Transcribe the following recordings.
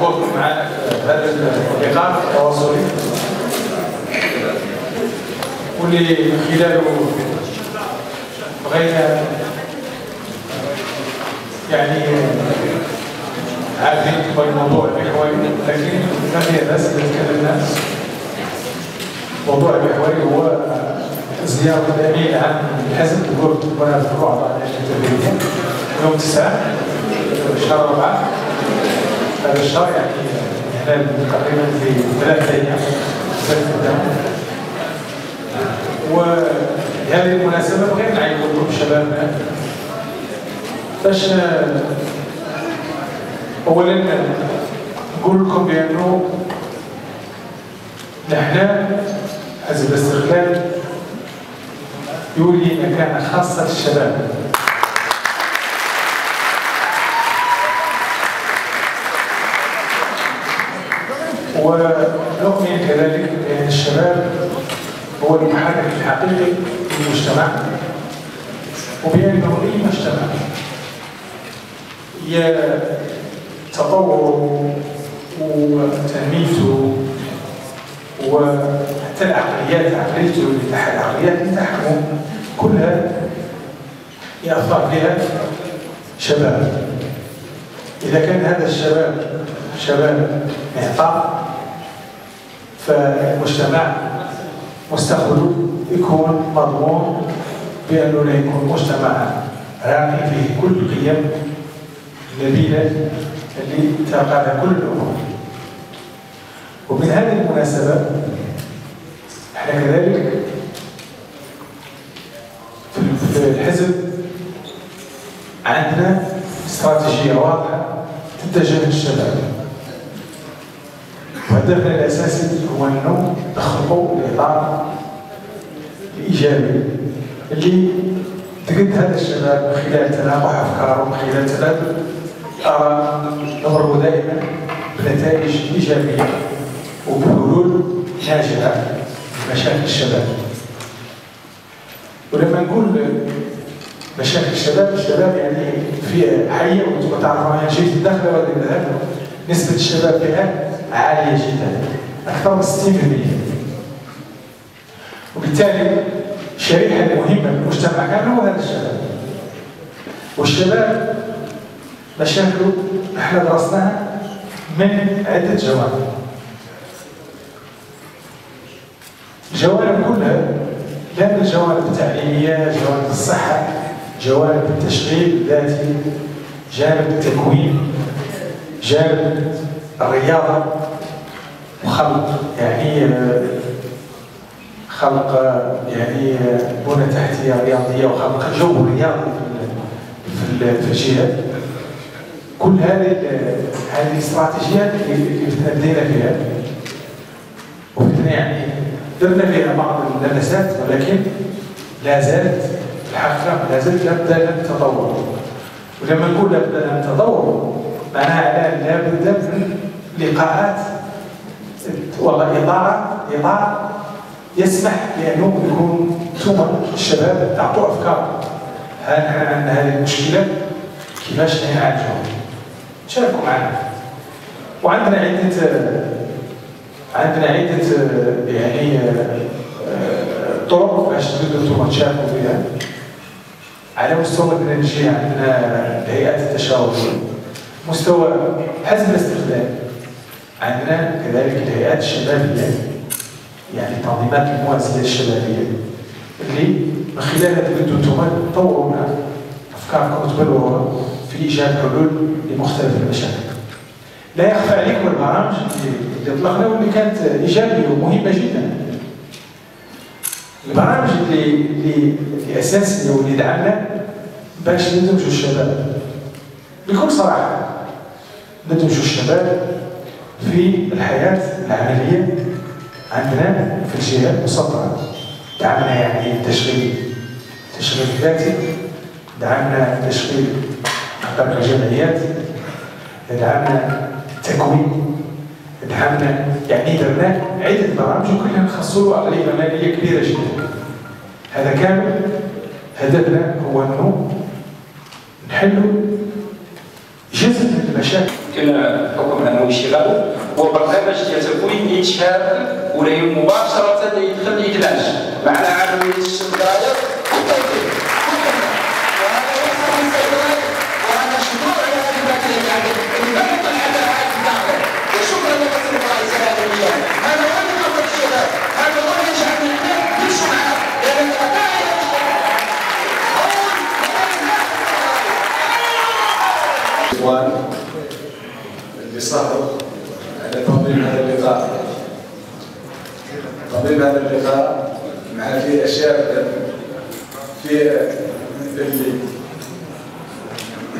تواصل معنا في هذا اللقاء التواصلي واللي من خلاله بغينا يعني عارفين الموضوع المحوري، لكن ما فيها بس تكلمنا. الموضوع المحوري هو زيارة الأمين العام للحزب الكرد وانا في الرعب التدريبية يوم 9 شهر 4 هذا الشهر، يعني احنا تقريبا في 3 أيام قدام. وبهذه المناسبة بغينا نعيد لكم شبابنا باش أولا نقول لكم بأنه نحن حزب الاستقلال يولي مكانة خاصة للشباب، ونؤمن كذلك بأن الشباب هو المحرك الحقيقي للمجتمع، وبأنه أي مجتمع تطوره وتنميته وحتى عقليته العقليات اللي تحكمه كلها يأثر بها شباب. إذا كان هذا الشباب شباب معطاء فالمجتمع مستقبله يكون مضمون بأنه لا يكون مجتمع راقي فيه كل القيم النبيلة اللي تلقاها كل الأمور. ومن هذه المناسبة احنا كذلك في الحزب عندنا استراتيجية واضحة تتجه للشباب، وهدفنا الأساسي هو أنه نخلقوا الإطار الإيجابي اللي تقد هذا الشباب من خلال تناقح أفكارهم، من خلال تبادل الآراء، نمر دائما بنتائج إيجابية وبحلول ناجعة لمشاكل الشباب. ولما نقول مشاكل الشباب يعني في حية وانتم تعرفوا يعني شيء الداخل ولا الذهب، نسبة الشباب فيها عالية جدا أكثر من 60%، وبالتالي الشريحة المهمة للمجتمع كامل هو هذا الشباب. والشباب مشاكله احنا درسناها من عدة جوانب. الجوانب كلها لا من الجوانب التعليمية، جوانب الصحة، جوانب التشغيل الذاتي، جانب التكوين، جانب الرياضة وخلق يعني بنى تحتية رياضية وخلق جو رياضي في الجهات. كل هذه الاستراتيجيات اللي بدينا فيها وبدنا يعني درنا فيها بعض اللمسات، ولكن لا زالت الحقيقة لا زالت لابد من التطور. ولما نقول لابد من التطور معناها لابد من لقاءات والله إطار يسمح بأنه يكون انتم الشباب تعطوا أفكار. نحن عندنا هذه المشكلة كيفاش نعالجوها، شاركوا معنا. وعندنا عدة يعني طرق باش تقدروا انتم تشاركوا فيها. على مستوى البرنامجية عندنا الهيئات التشاورية، مستوى حزب الاستقلال عندنا كذلك الهيئات الشبابية، يعني التنظيمات الموازية الشبابية اللي من خلالها تقدروا انتم تطوروا أفكاركم وتبلوروها في إيجاد حلول لمختلف المشاكل. لا يخفى عليكم البرامج اللي اطلقنا واللي كانت إيجابية ومهمة جدا. البرامج اللي أساسية واللي دعمنا باش ندمجوا الشباب بكل صراحة، ندمجوا الشباب في الحياة العملية عندنا في الجهات المسطرة. دعمنا يعني تشغيل ذاتي، دعمنا تشغيل عن طريق الجمعيات، دعمنا تكوين، دعمنا يعني درنا عدة برامج وكلها نخصصوا عقلية مالية كبيرة جدا. هذا كامل هدفنا هو انه نحلوا جزء من المشاكل كان حكم انه يشغل هو برنامج ديال تكوين يتشاب ولا مباشره يدخل يتلاش معنا عالميه الشبكه. اللي صاروا على تنظيم هذا اللقاء. تنظيم هذا اللقاء مع فيه اشياء في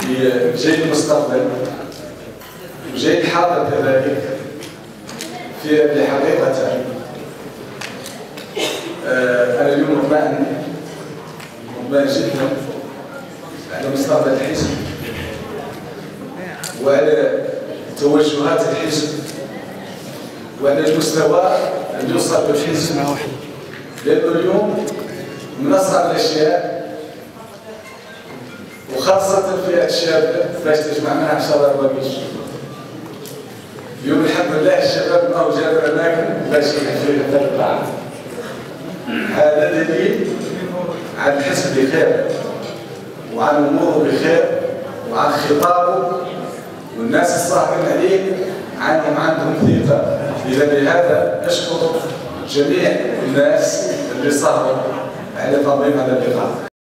اللي جاي المستقبل وجاي الحاضر كذلك في اللي حقيقة أنا اليوم مطمئن جدا على مستقبل الحزب وعلى توجهات الحزب وعلى المستوى اللي يوصل بالحزب، لأنه اليوم من أصعب الأشياء وخاصة في الشباب باش تجمع منها 10 رواقيش. اليوم الحمد لله الشباب ما هو جاب أماكن باش يحفوا هذا الطعام. هذا دليل على الحزب بخير وعن أموره بخير وعن خطابه والناس الصاحبين عليه عندهم ثقة. إذا بهذا أشكر جميع الناس اللي صاروا على تنظيم هذا اللقاء.